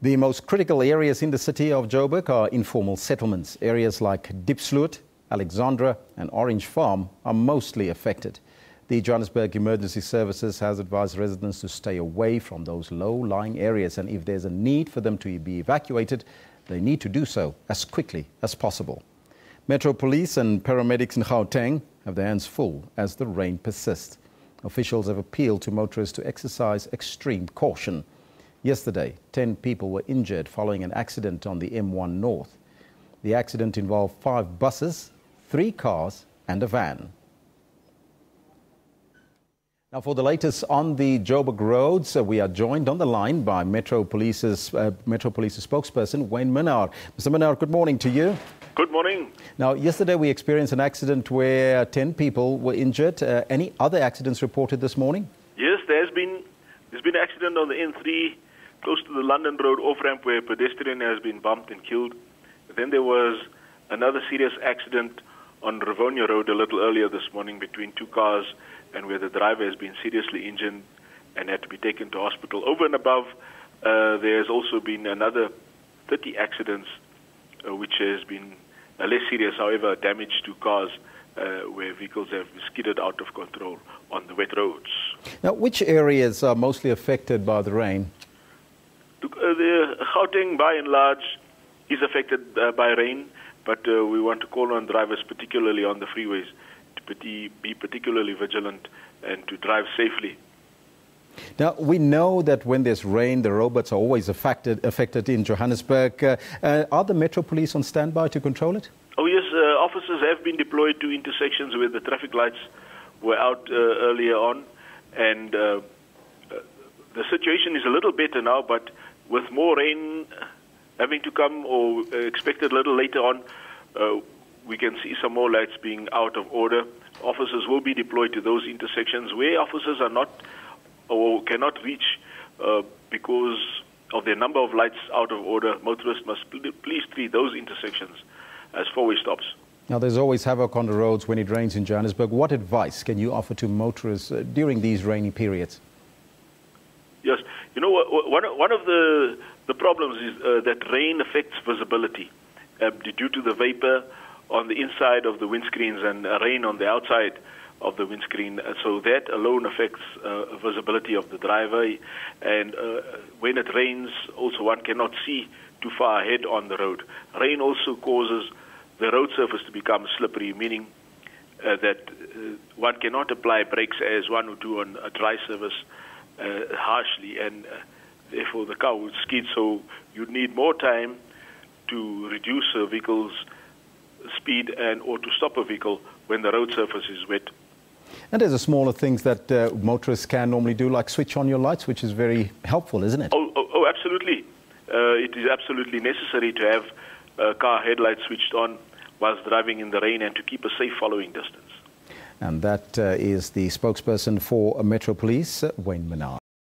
The most critical areas in the city of Joburg are informal settlements. Areas like Diepsloot, Alexandra and Orange Farm are mostly affected. The Johannesburg Emergency Services has advised residents to stay away from those low-lying areas, and if there's a need for them to be evacuated, they need to do so as quickly as possible. Metro Police and paramedics in Gauteng have their hands full as the rain persists. Officials have appealed to motorists to exercise extreme caution. Yesterday, 10 people were injured following an accident on the M1 North. The accident involved 5 buses, 3 cars and a van. Now, for the latest on the Joburg roads, we are joined on the line by Metro Police's spokesperson, Wayne Minnaar. Mr. Minnaar, good morning to you. Good morning. Now, yesterday we experienced an accident where 10 people were injured. Any other accidents reported this morning? Yes, there's been an accident on the N3 close to the London Road off-ramp where a pedestrian has been bumped and killed. Then there was another serious accident on Rivonia Road a little earlier this morning between 2 cars and where the driver has been seriously injured and had to be taken to hospital. Over and above, there's also been another 30 accidents which has been less serious, however, damage to cars where vehicles have skidded out of control on the wet roads. Now, which areas are mostly affected by the rain? The Gauteng, by and large, is affected by rain, but we want to call on drivers, particularly on the freeways, to be particularly vigilant and to drive safely. Now, we know that when there's rain, the robots are always affected in Johannesburg. Are the Metro Police on standby to control it? Oh yes, officers have been deployed to intersections where the traffic lights were out earlier on, and the situation is a little better now, but with more rain having to come or expected a little later on, we can see some more lights being out of order. Officers will be deployed to those intersections where officers are not or cannot reach because of the number of lights out of order. Motorists must please treat those intersections as four-way stops. Now, there's always havoc on the roads when it rains in Johannesburg. What advice can you offer to motorists during these rainy periods? Yes, you know, one of the problems is that rain affects visibility due to the vapor on the inside of the windscreens and rain on the outside of the windscreen. So that alone affects visibility of the driver. And when it rains, also one cannot see too far ahead on the road. Rain also causes the road surface to become slippery, meaning that one cannot apply brakes as one would do on a dry surface harshly, and therefore the car would skid. So you'd need more time to reduce a vehicle's speed and or to stop a vehicle when the road surface is wet. And there's a smaller things that motorists can normally do, like switch on your lights, which is very helpful, isn't it? Oh, absolutely. It is absolutely necessary to have car headlights switched on whilst driving in the rain and to keep a safe following distance. And that is the spokesperson for Metro Police, Wayne Minnaar.